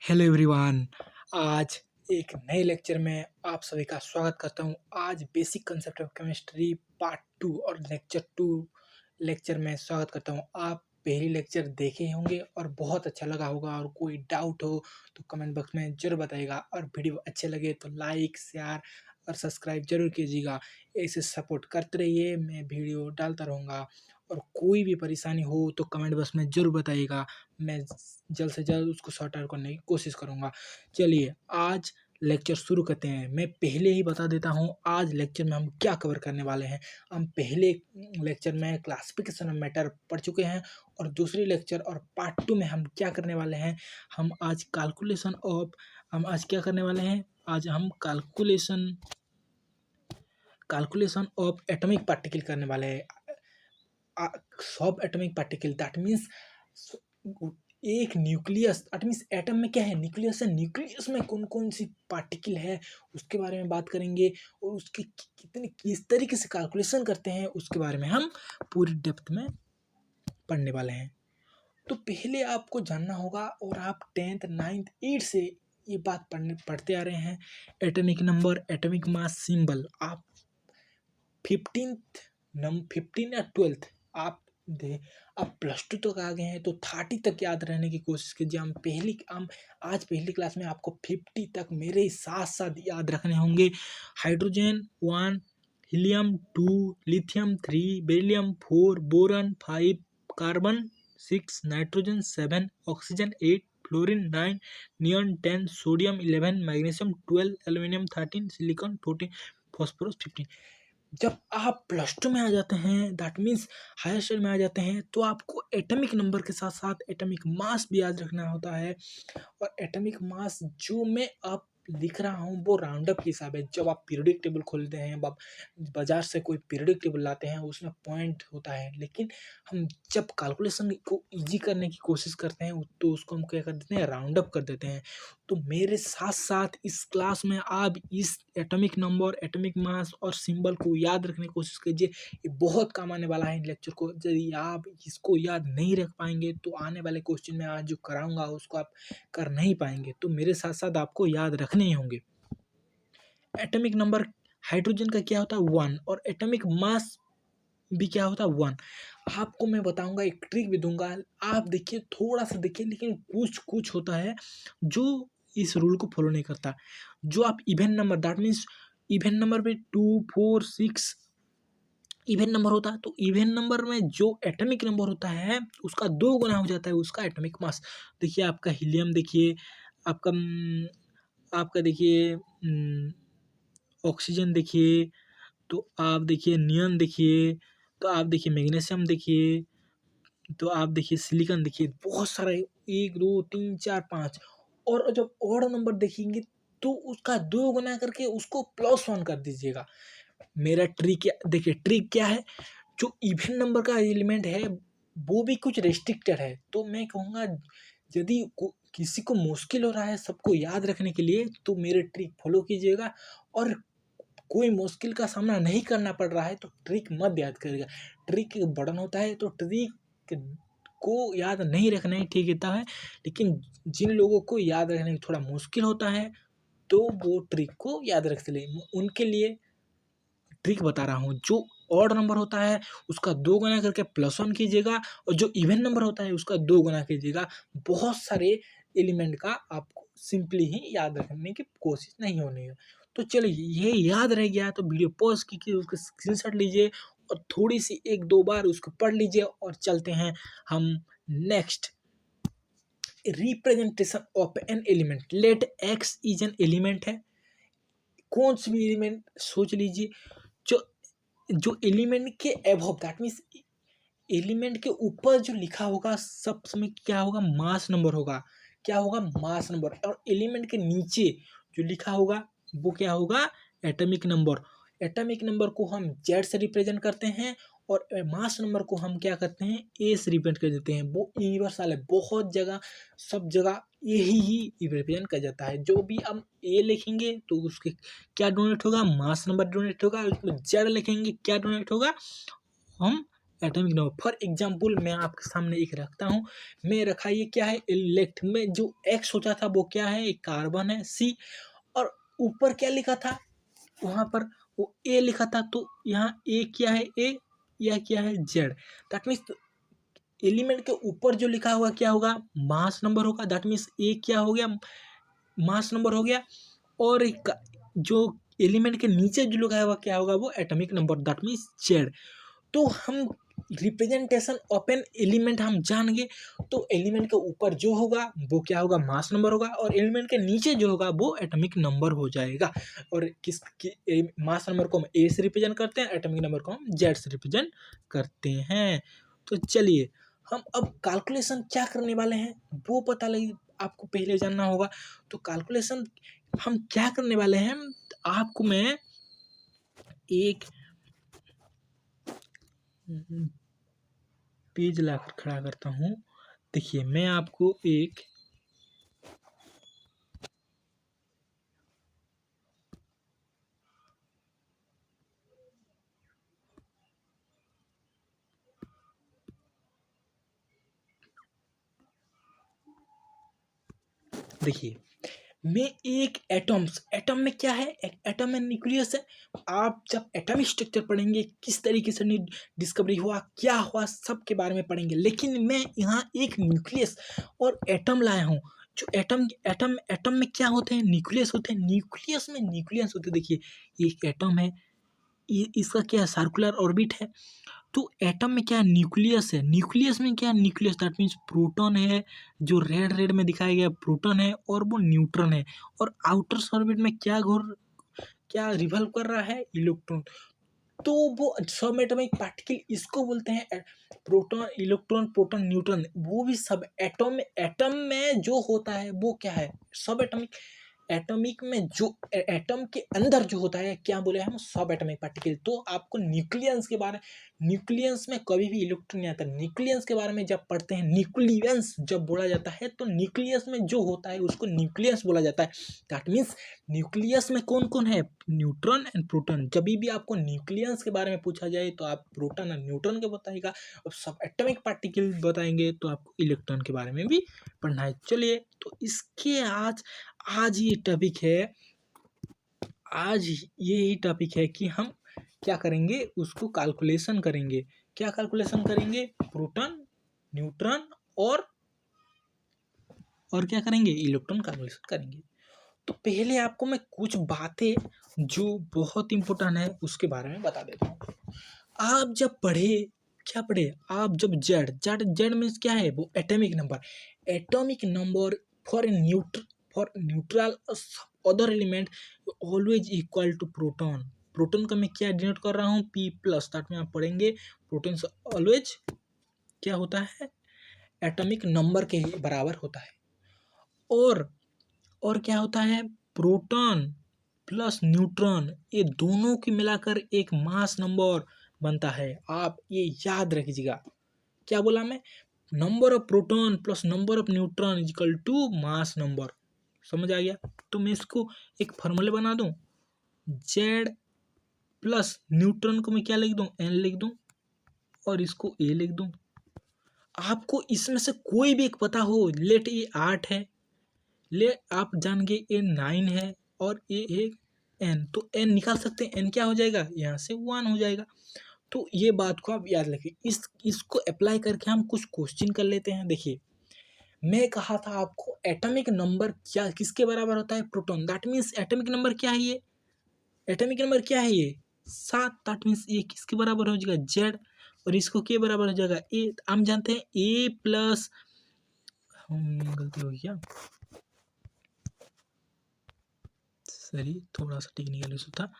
Hello everyone. आज एक नए लेक्चर में आप सभी का स्वागत करता हूं। आज basic concept of chemistry part 2 और लेक्चर 2 लेक्चर में स्वागत करता हूं। आप पहली लेक्चर देखे होंगे और बहुत अच्छा लगा होगा, और कोई डाउट हो तो कमेंट बॉक्स में जरूर बताइएगा, और वीडियो अच्छे लगे तो लाइक शेयर और सब्सक्राइब जरूर कीजिएगा। ऐसे सपोर्ट करते रहिए, मैं वीडियो डालता रहूँगा। और कोई भी परेशानी हो तो कमेंट बॉक्स में ज़रूर बताइएगा, मैं जल्द से जल्द उसको सॉर्ट आउट करने की कोशिश करूँगा। चलिए आज लेक्चर शुरू करते हैं। मैं पहले ही बता देता हूँ आज लेक्चर में हम क्या कवर करने वाले हैं। हम पहले लेक्चर में क्लासिफिकेशन ऑफ मैटर पढ़ चुके हैं, और दूसरी लेक्चर और पार्ट 2 में हम क्या करने वाले हैं, हम आज क्या करने वाले हैं। आज हम कैलकुलेशन ऑफ एटॉमिक पार्टिकल करने वाले हैं। सब एटॉमिक पार्टिकल दैट मीन्स एक न्यूक्लियस, दैट मीन्स एटम में क्या है, न्यूक्लियस है। न्यूक्लियस में कौन कौन सी पार्टिकल है उसके बारे में बात करेंगे, और उसके कितने किस तरीके से कैलकुलेशन करते हैं उसके बारे में हम पूरी डेप्थ में पढ़ने वाले हैं। तो पहले आपको जानना होगा, और आप 10th 9th 8th से ये बात पढ़ते आ रहे हैं, atomic number, atomic mass, symbol. आप 15 या 12th आप +2 तक आ गए हैं तो 30 तक याद रहने की कोशिश कीजिए। हम आज पहली क्लास में आपको 50 तक मेरे साथ साथ याद रखने होंगे। Hydrogen 1, helium 2, lithium 3, beryllium 4, boron 5, carbon 6, nitrogen 7, oxygen 8, fluorine 9, neon 10, sodium 11, magnesium 12, aluminium 13, silicon 14, phosphorus 15। जब आप +2 में आ जाते हैं, दैट मीन्स हायर स्टडी में आ जाते हैं, तो आपको एटॉमिक नंबर के साथ साथ एटॉमिक मास भी याद रखना होता है। और एटॉमिक मास जो मैं आप लिख रहा हूँ वो राउंड अप के हिसाब है। जब आप पीरियोडिक टेबल खोलते हैं, आप बाजार से कोई पीरियोडिक टेबल लाते हैं, उसमें पॉइंट होता है, लेकिन हम जब कैलकुलेशन को इजी करने की कोशिश करते हैं तो उसको हम क्या कर देते हैं, राउंड अप कर देते हैं। तो मेरे साथ साथ इस क्लास में आप इस एटॉमिक नंबर, एटॉमिक मास और सिंबल को याद रखने की कोशिश कीजिए। ये बहुत काम आने वाला है इन लेक्चर को। यदि आप इसको याद नहीं रख पाएंगे तो आने वाले क्वेश्चन में आज जो कराऊंगा उसको आप कर नहीं पाएंगे, तो मेरे साथ साथ आपको याद रखने ही होंगे। एटॉमिक नंबर हाइड्रोजन का क्या होता है, 1, और एटॉमिक मास भी क्या होता है, 1। आपको मैं बताऊंगा, एक ट्रिक भी दूंगा, आप देखिए, थोड़ा सा देखिए, लेकिन कुछ कुछ होता है जो इस रूल को फॉलो नहीं करता। जो आप even number, that means even number में 2, 4, 6 इवन नंबर होता है, तो इवन नंबर में जो एटॉमिक नंबर होता है उसका 2 गुना हो जाता है उसका एटॉमिक मास। देखिए आपका हीलियम, देखिए आपका आपका देखिए ऑक्सीजन, देखिए तो आप देखिए नियॉन, देखिए तो आप देखिए मैग्नीशियम, देखिए तो आप देखिए सिलिकॉन, देखिए बहुत सारे 1 2 3 4 5। और जब ऑड नंबर देखेंगे तो उसका 2 गुना करके उसको +1 कर दीजिएगा। मेरा ट्रिक देखिए, ट्रिक क्या है, जो इवन नंबर का एलिमेंट है वो भी कुछ रेस्ट्रिक्टेड है। तो मैं कहूँगा, यदि किसी को मुश्किल हो रहा है सबको याद रखने के लिए तो मेरे ट्रिक फॉलो कीजिएगा, और कोई मुश्किल का सामना नहीं करना पड़ रहा है तो ट्रिक मत याद करिएगा। ट्रिक बर्डन होता है तो ट्रिक को याद नहीं रखना ही ठीक होता है, लेकिन जिन लोगों को याद रखने में थोड़ा मुश्किल होता है तो वो ट्रिक को याद रख ले, उनके लिए ट्रिक बता रहा हूँ। जो ऑड नंबर होता है उसका 2 गुना करके +1 कीजिएगा, और जो इवन नंबर होता है उसका 2 गुना कीजिएगा। बहुत सारे एलिमेंट का आपको सिंपली ही याद रखने की कोशिश नहीं होनी है। तो चलिए, ये याद रह गया तो वीडियो पॉज कीजिए, उसका स्क्रीनशॉट लीजिए और थोड़ी सी 1-2 बार उसको पढ़ लीजिए, और चलते हैं हम next. Representation of an element, let X is an element है। कौन सी भी एलिमेंट सोच लीजिए, जो जो एलिमेंट के एबव, दैट मीन्स एलिमेंट के ऊपर जो लिखा होगा सब समय क्या होगा, मास नंबर होगा। क्या होगा, मास नंबर। और एलिमेंट के नीचे जो लिखा होगा वो क्या होगा, एटॉमिक नंबर। एटॉमिक नंबर को हम जेड से रिप्रेजेंट करते हैं, और मास नंबर को हम क्या करते हैं, ए से रिप्रेजेंट कर देते हैं। वो यूनिवर्सल है, बहुत जगह सब जगह यही ही रिप्रेजेंट कर जाता है। जो भी हम ए लिखेंगे तो उसके क्या डोनेट होगा, मास नंबर डोनेट होगा। उसमें जेड लिखेंगे क्या डोनेट होगा, हम एटॉमिक नंबर। फॉर एग्जांपल मैं आपके सामने एक रखता हूँ, मैं रखा ये क्या है इलेक्ट में जो एक्स सोचा था वो क्या है, एक कार्बन है सी, और ऊपर क्या लिखा था वहाँ पर वो ए लिखा था, तो यहाँ ए क्या है ए, या क्या है जेड। दैट मीन्स एलिमेंट के ऊपर जो लिखा हुआ क्या होगा, मास नंबर होगा। दैट मीन्स ए क्या हो गया, मास नंबर हो गया, और एक जो एलिमेंट के नीचे जो लिखा हुआ क्या होगा, वो atomic number, that means Z. तो हम रिप्रेजेंटेशन ऑफ एन एलिमेंट हम जान गए, तो एलिमेंट के ऊपर जो होगा वो क्या होगा, मास नंबर होगा, और एलिमेंट के नीचे जो होगा वो एटॉमिक नंबर हो जाएगा। और मास नंबर को हम ए से रिप्रेजेंट करते हैं, एटॉमिक नंबर को हम जेड से रिप्रेजेंट करते हैं। तो चलिए हम अब कैलकुलेशन क्या करने वाले हैं वो पता लगी, आपको पहले जानना होगा। तो कैलकुलेशन हम क्या करने वाले हैं, आपको मैं एक पेज लाकर खड़ा करता हूँ। देखिए मैं आपको एक देखिए में एक एटम में क्या है, एटम में न्यूक्लियस है। आप जब एटॉमिक स्ट्रक्चर पढ़ेंगे, किस तरीके से डिस्कवरी हुआ, क्या हुआ, सब के बारे में पढ़ेंगे। लेकिन मैं यहाँ एक न्यूक्लियस और एटम लाया हूँ। जो एटम एटम एटम में क्या होते हैं, न्यूक्लियस होते हैं। न्यूक्लियस में न्यूक्लियस होते हैं। देखिए एक एटम है, इसका क्या है, सर्कुलर ऑर्बिट है। तो एटम में क्या न्यूक्लियस है, न्यूक्लियस में क्या न्यूक्लियस, दैट मीन्स प्रोटॉन है, जो रेड रेड में दिखाया गया प्रोटॉन है, और वो न्यूट्रॉन है। और आउटर ऑर्बिट में क्या रिवॉल्व कर रहा है, इलेक्ट्रॉन। तो वो सब एटॉमिक पार्टिकल इसको बोलते हैं प्रोटॉन, इलेक्ट्रॉन, प्रोटॉन, न्यूट्रॉन। वो भी सब एटम में जो होता है वो क्या है, सब एटॉमिक। एटॉमिक में जो एटम के अंदर जो होता है क्या बोले हम, सब एटॉमिक पार्टिकल। तो आपको न्यूक्लियस के बारे, न्यूक्लियस में कभी भी इलेक्ट्रॉन नहीं आता। न्यूक्लियस के बारे में जब पढ़ते हैं, न्यूक्लियस जब बोला जाता है तो न्यूक्लियस में जो होता है उसको न्यूक्लियस बोला जाता है। दैट मीन्स न्यूक्लियस में कौन कौन है, न्यूट्रॉन एंड प्रोटॉन। जब भी आपको न्यूक्लियस के बारे में पूछा जाए तो आप प्रोटॉन और न्यूट्रॉन के बताएगा, और सब एटॉमिक पार्टिकल बताएंगे तो आपको इलेक्ट्रॉन के बारे में भी पढ़ना है। चलिए तो इसके आज ये टॉपिक है, आज यही टॉपिक है कि हम क्या करेंगे, उसको कैलकुलेशन करेंगे। क्या कैलकुलेशन करेंगे, प्रोटॉन, न्यूट्रॉन और क्या करेंगे, इलेक्ट्रॉन कैलकुलेशन करेंगे। तो पहले आपको मैं कुछ बातें जो बहुत इंपॉर्टेंट है उसके बारे में बता देता हूँ। आप जब पढ़े, क्या पढ़े आप, जब जेड जेड जेड मीन्स क्या है, वो atomic number. Atomic number for neutral other element always equal to proton. Proton का मैं क्या डिनोट कर रहा हूँ, पी प्लस। दैट में आप पढ़ेंगे प्रोटॉन से ऑलवेज क्या होता है, एटॉमिक नंबर के बराबर होता है। और क्या होता है, प्रोटॉन प्लस न्यूट्रॉन, ये दोनों की मिलाकर एक मास नंबर बनता है। आप ये याद रखिएगा, क्या बोला मैं, number of proton plus number of neutron is equal to mass number. समझ आ गया। तो मैं इसको एक फॉर्मूले बना दूं, जेड प्लस न्यूट्रॉन को मैं क्या लिख दूं, एन लिख दूं, और इसको ए लिख दूं। आपको इसमें से कोई भी एक पता हो, लेट ये 8 है, ले आप जान गए ए 9 है, और ए है एन, तो एन निकाल सकते हैं। एन क्या हो जाएगा, यहाँ से 1 हो जाएगा। तो ये बात को आप याद रखिए। इसको अप्लाई करके हम कुछ क्वेश्चन कर लेते हैं। देखिए मैं कहा था आपको एटॉमिक नंबर क्या किसके बराबर होता है, proton. That means atomic number क्या है, ये एटॉमिक नंबर क्या है, ये 7। दैट मीन्स ये किसके बराबर हो जाएगा, जेड, और इसको के बराबर हो जाएगा ए। हम जानते हैं ए प्लस, गलती हो गया, सॉरी, थोड़ा सा टेक्निकल इशू था।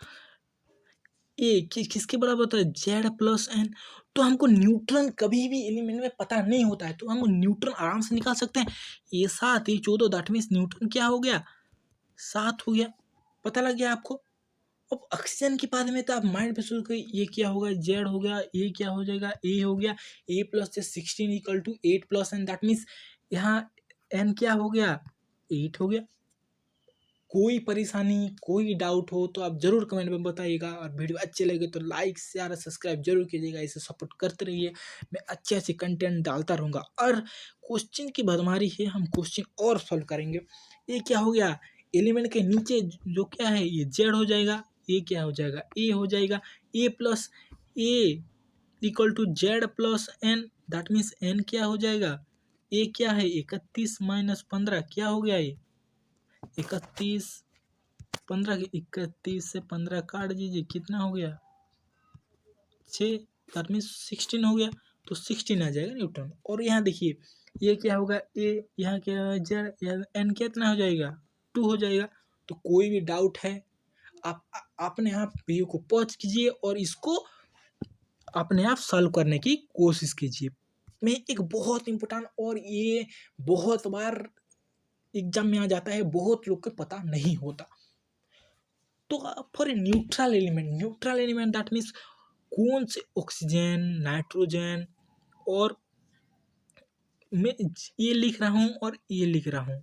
ए किसके बराबर होता है, जेड प्लस एन। तो हमको न्यूट्रॉन कभी भी एलिमेंट में पता नहीं होता है, तो हम न्यूट्रॉन आराम से निकाल सकते हैं। ये 7, ये 14, दैट मीन्स न्यूट्रॉन क्या हो गया, 7 हो गया। पता लग गया आपको। अब ऑक्सीजन के बाद में तो आप माइंड पे सोच गए, ये क्या होगा, जेड हो गया, ए क्या हो जाएगा, ए हो गया, A plus 16 equal to 8 plus N. That means यहाँ एन क्या हो गया, 8 हो गया। कोई परेशानी, कोई डाउट हो तो आप ज़रूर कमेंट में बताइएगा, और वीडियो अच्छे लगे तो लाइक शेयर और सब्सक्राइब जरूर कीजिएगा। इसे सपोर्ट करते रहिए, मैं अच्छे अच्छे कंटेंट डालता रहूँगा। और क्वेश्चन की भरमारी है, हम क्वेश्चन और सॉल्व करेंगे। ये क्या हो गया, एलिमेंट के नीचे जो क्या है ये जेड हो जाएगा, ये क्या हो जाएगा ए हो जाएगा, A plus A equal to Z plus N, that means N क्या हो जाएगा, ए क्या है 31 माइनस 15, क्या हो गया ये 31, 15 के 31 से 15 काट दीजिए, कितना हो गया 6, दैट मीन्स 16 हो गया, तो 16 आ जाएगा न्यूटन। और यहाँ देखिए ये क्या होगा ए, यहाँ क्या है जेड, एन कितना हो जाएगा 2 हो जाएगा। तो कोई भी डाउट है आप अपने आप वीडियो को पॉज कीजिए और इसको अपने आप सॉल्व करने की कोशिश कीजिए। मैं एक बहुत इम्पोर्टेंट, और ये बहुत बार एग्जाम में आ जाता है, बहुत लोग को पता नहीं होता। तो for a neutral element that means कौन से ऑक्सीजन, नाइट्रोजन, और मैं ये लिख रहा हूँ और ये लिख रहा हूँ,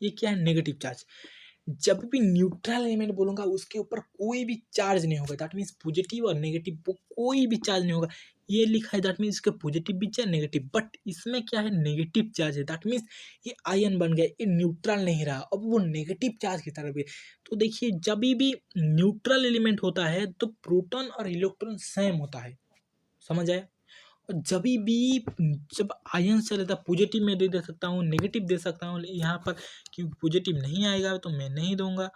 ये क्या है नेगेटिव चार्ज। जब भी न्यूट्रल एलिमेंट बोलूँगा उसके ऊपर कोई भी चार्ज नहीं होगा, दैट मीन्स पॉजिटिव और नेगेटिव कोई भी चार्ज नहीं होगा। ये लिखा है दैट मीन्स इसका पॉजिटिव भी चार्ज नेगेटिव, बट इसमें क्या है नेगेटिव चार्ज है, दैट मीन्स ये आयन बन गया, ये न्यूट्रल नहीं रहा, अब वो नेगेटिव चार्ज की तरफ है। तो देखिए जब भी न्यूट्रल एलिमेंट होता है तो प्रोटॉन और इलेक्ट्रॉन सेम होता है, समझ आया। और जब आयन से रहता पॉजिटिव में दे सकता हूँ, नेगेटिव दे सकता हूँ, यहाँ पर क्योंकि पॉजिटिव नहीं आएगा तो मैं नहीं दूंगा,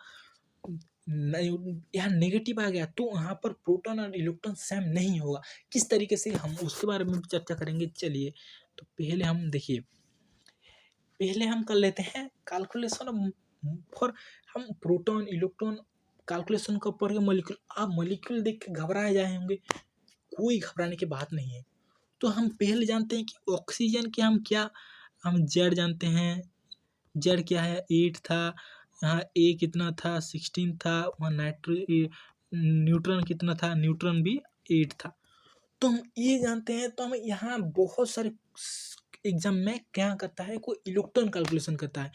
यहाँ नेगेटिव आ गया तो यहाँ पर प्रोटॉन और इलेक्ट्रॉन सेम नहीं होगा। किस तरीके से हम उसके बारे में भी चर्चा करेंगे। चलिए तो पहले हम देखिए, पहले हम कर लेते हैं कैलकुलेशन फॉर, हम प्रोटॉन इलेक्ट्रॉन कैलकुलेशन का पढ़ेंगे। मॉलिक्यूल, आप मॉलिक्यूल देख के घबराए जाए होंगे, कोई घबराने की बात नहीं है। तो हम पहले जानते हैं कि ऑक्सीजन के हम जेड जानते हैं, जेड क्या है 8 था, यहाँ ए कितना था 16 था, वहाँ न्यूट्रॉन कितना था, न्यूट्रॉन भी 8 था। तो हम ये जानते हैं, तो हम यहाँ बहुत सारे एग्जाम में क्या करता है, कोई इलेक्ट्रॉन कैलकुलेशन करता है।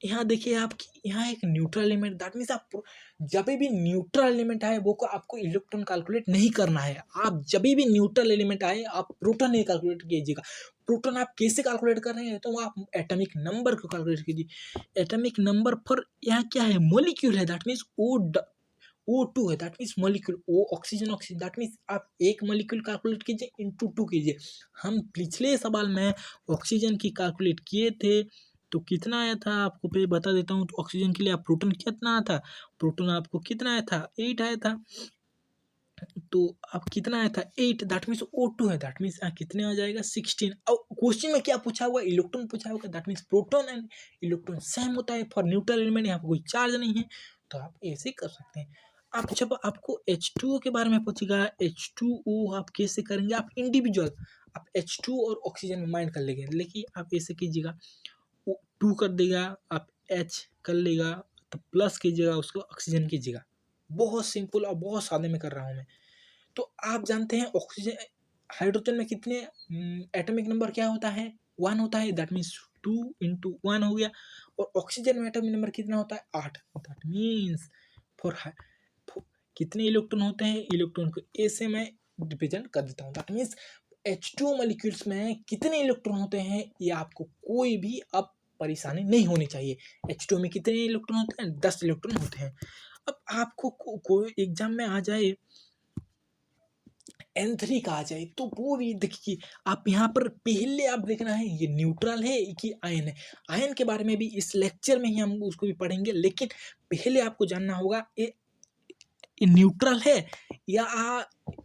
यहाँ देखिए आपकी यहाँ एक न्यूट्रल एलिमेंट, दैट मीन्स आप जब भी न्यूट्रल एलिमेंट आए वो को आपको इलेक्ट्रॉन कैलकुलेट नहीं करना है। आप जब भी न्यूट्रल एलिमेंट आए आप प्रोटॉन नहीं कैलकुलेट कीजिएगा। प्रोटॉन आप कैसे कैलकुलेट कर रहे हैं, तो आप एटॉमिक नंबर को कैलकुलेट कीजिए। एटॉमिक नंबर पर यहाँ क्या है मॉलिक्यूल है, दैट मीन्स O2 है, that means molecule, O oxygen, that means आप एक मॉलिक्यूल कैलकुलेट कीजिए इंटू 2 कीजिए। हम पिछले सवाल में ऑक्सीजन की कैलकुलेट किए थे तो कितना आया था आपको पे बता देता हूँ। तो ऑक्सीजन के लिए आप प्रोटॉन कितना आया था, प्रोटॉन आपको कितना आया था 8 आया था। तो अब कितना आया था 8, दैट मीन्स O2 है, दैट मीन्स कितने आ जाएगा 16। अब क्वेश्चन में क्या पूछा हुआ, इलेक्ट्रॉन पूछा होगा, that means proton and electron same होता है फॉर न्यूट्रल एलिमेंट, यहाँ पर कोई चार्ज नहीं है। तो आप ऐसे कर सकते हैं। आप जब आपको H2O के बारे में पूछेगा, H2O आप कैसे करेंगे, आप इंडिविजुअल आप H2 और ऑक्सीजन में माइंड कर लेंगे, लेकिन आप ऐसे कीजिएगा 2 कर देगा, आप H कर लेगा तो प्लस कीजिएगा, उसको ऑक्सीजन कीजिएगा। बहुत सिंपल और बहुत सादे में कर रहा हूँ मैं। तो आप जानते हैं ऑक्सीजन, हाइड्रोजन में कितने एटॉमिक नंबर क्या होता है 1 होता है, दैट मीन्स 2 इंटू 1 हो गया। और ऑक्सीजन में एटॉमिक नंबर कितना होता है 8, दैट मीन्स फॉर कितने इलेक्ट्रॉन होते हैं, इलेक्ट्रॉन को ए से मैं रिप्रेजेंट कर देता हूँ, दैट मीन्स H2 मॉलिक्यूल्स में कितने इलेक्ट्रॉन होते हैं ये आपको कोई भी अब परेशानी नहीं होनी चाहिए। H2 में कितने इलेक्ट्रॉन होते हैं 10 इलेक्ट्रॉन होते हैं। अब आपको कोई एग्जाम में आ जाए N3 का आ जाए तो वो भी देखिए, आप यहाँ पर पहले आप देखना है ये न्यूट्रल है कि आयन है। आयन के बारे में भी इस लेक्चर में ही हम उसको भी पढ़ेंगे, लेकिन पहले आपको जानना होगा ये न्यूट्रल है या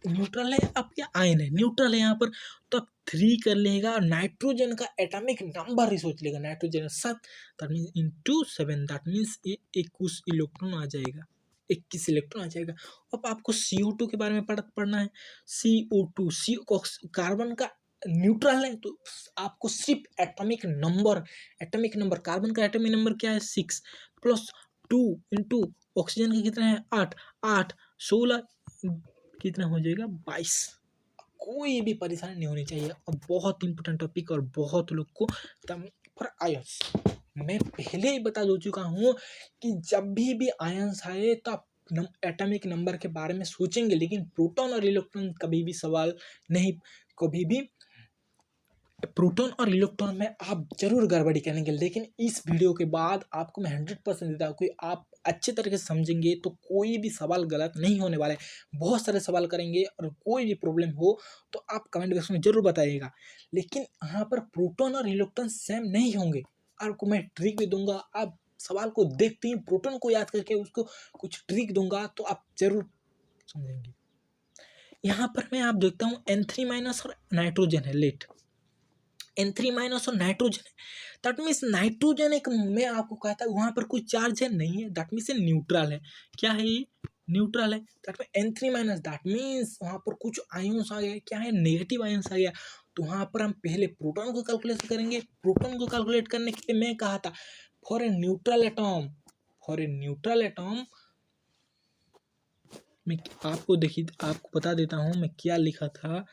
न्यूट्रल है अब क्या आयन है। न्यूट्रल है यहाँ पर तो आप 3 कर लेगा, और नाइट्रोजन का एटॉमिक नंबर ही सोच लेगा, nitrogen 7, that means into 7, that means ये 21 इलेक्ट्रॉन आ जाएगा, 21 इलेक्ट्रॉन आ जाएगा। अब आपको CO2 के बारे में पढ़ना है। CO2 कार्बन का न्यूट्रल है, तो आपको सिर्फ एटॉमिक नंबर कार्बन का एटॉमिक नंबर क्या है 6 प्लस 2 इंटू ऑक्सीजन का कितना है 8, 8 16 कितना हो जाएगा 22। कोई भी परेशानी नहीं होनी चाहिए। और बहुत इंपॉर्टेंट टॉपिक और बहुत लोग को फॉर आयंस मैं पहले ही बता दो चुका हूँ कि जब भी आयंस आए तो आप एटॉमिक नंबर के बारे में सोचेंगे, लेकिन प्रोटॉन और इलेक्ट्रॉन कभी भी सवाल नहीं, कभी भी प्रोटॉन और इलेक्ट्रॉन में आप जरूर गड़बड़ी करेंगे। लेकिन इस वीडियो के बाद आपको मैं 100% देता हूँ कि आप अच्छे तरीके से समझेंगे तो कोई भी सवाल गलत नहीं होने वाला है। बहुत सारे सवाल करेंगे और कोई भी प्रॉब्लम हो तो आप कमेंट बॉक्स में जरूर बताइएगा। लेकिन यहाँ पर प्रोटॉन और इलेक्ट्रॉन सेम नहीं होंगे। आपको मैं ट्रिक भी दूंगा, आप सवाल को देखते ही प्रोटॉन को याद करके उसको कुछ ट्रिक दूंगा तो आप जरूर समझेंगे। यहाँ पर मैं आप देखता हूँ N3- और नाइट्रोजन है लेट, N3- और नाइट्रोजन है। दैट मीन्स नाइट्रोजन एक, मैं आपको कहता हूँ वहाँ पर कोई चार्ज है नहीं है, दैट मीन्स न्यूट्रल है। क्या है ये? न्यूट्रल है। That mean N3- that means वहाँ पर कुछ आयंस आ गया, क्या है? नेगेटिव आयंस आ गया। तो वहाँ पर हम पहले प्रोटॉन को कैलकुलेट करेंगे। प्रोटॉन को कैलकुलेट करने के लिए मैं कहा था for a neutral atom, for a neutral atom मैं आपको देखिए आपको बता देता हूँ मैं क्या लिखा था।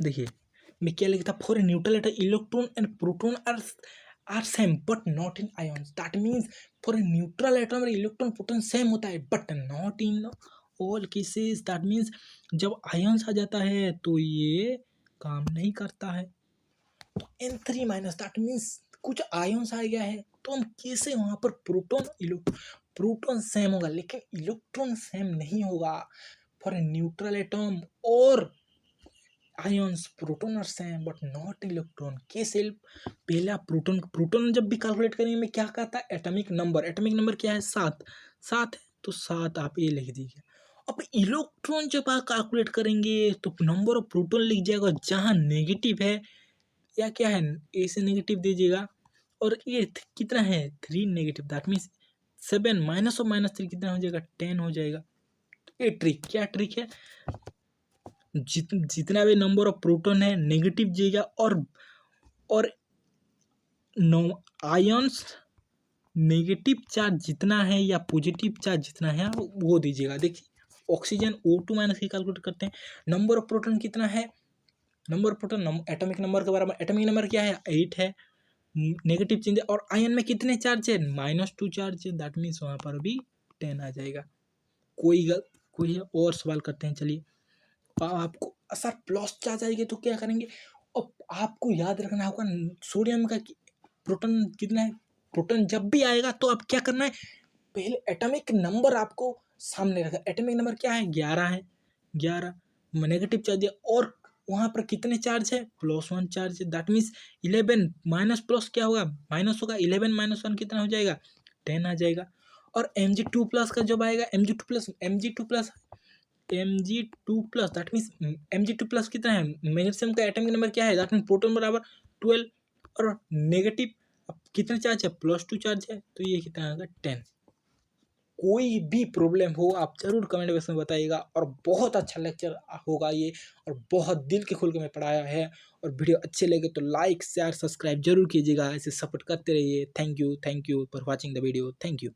देखिए मैं क्या लिखा था, for a neutral atom electron and proton are same but not in ions. That means for a neutral atom electron proton same होता है but not in all cases. That means जब आयंस आ जाता है तो ये काम नहीं करता है। तो N3- दैट मीन्स कुछ आयंस आ गया है तो हम कैसे वहां पर प्रोटॉन सेम होगा लेकिन इलेक्ट्रॉन सेम नहीं होगा। फॉर ए न्यूट्रल एटम और ions proton are same but not electron के सेल। पहला प्रोटॉन जब भी कैलकुलेट करेंगे मैं क्या कहता है एटॉमिक नंबर, एटॉमिक नंबर क्या है? 7, 7 है तो 7 आप ये लिख दीजिए। अब इलेक्ट्रॉन जब आप कैलकुलेट करेंगे तो नंबर ऑफ प्रोटॉन लिख जाएगा जहां नेगेटिव है या क्या है ए से नेगेटिव दीजिएगा। और ये कितना है? 3 नेगेटिव, दैट मीन्स 7 -3 कितना हो जाएगा? 10 हो जाएगा। ये ट्रिक, क्या ट्रिक है? जितना भी नंबर ऑफ प्रोटॉन है नेगेटिव दीजिएगा और नो आयंस नेगेटिव चार्ज जितना है या पॉजिटिव चार्ज जितना है वो दीजिएगा। देखिए ऑक्सीजन O2- की कैलकुलेट करते हैं। नंबर ऑफ प्रोटॉन कितना है? Number of proton atomic number के बराबर। एटॉमिक नंबर क्या है? 8 है। नेगेटिव चेंज है और आयन में कितने चार्ज है? -2 चार्ज है। दैट मीन्स वहाँ पर भी 10 आ जाएगा। कोई और सवाल करते हैं चलिए। आपको सर प्लस चार्ज आएगी तो क्या करेंगे? अब आपको याद रखना होगा सोडियम का प्रोटॉन कितना है। प्रोटॉन जब भी आएगा तो आप क्या करना है, पहले एटॉमिक नंबर आपको सामने रखा। एटॉमिक नंबर क्या है? 11 है। 11 नेगेटिव चार्ज है और वहाँ पर कितने चार्ज है? +1 चार्ज है। दैट मीन्स 11 माइनस प्लस क्या होगा? माइनस होगा। 11 - 1 कितना हो जाएगा? 10 आ जाएगा। और Mg2+ का जब आएगा Mg2+ दैट मीन्स Mg2+ कितना है? मैग्नीशियम का एटॉमिक नंबर क्या है? दैट मीन्स प्रोटॉन बराबर 12 और नेगेटिव कितने चार्ज है? +2 चार्ज है तो ये कितना आएगा? 10। कोई भी प्रॉब्लम हो आप जरूर कमेंट बॉक्स में बताइएगा। और बहुत अच्छा लेक्चर होगा ये और बहुत दिल के खोल के मैं पढ़ाया है। और वीडियो अच्छे लगे तो लाइक शेयर सब्सक्राइब जरूर कीजिएगा, ऐसे सपोर्ट करते रहिए। Thank you for watching the video. Thank you.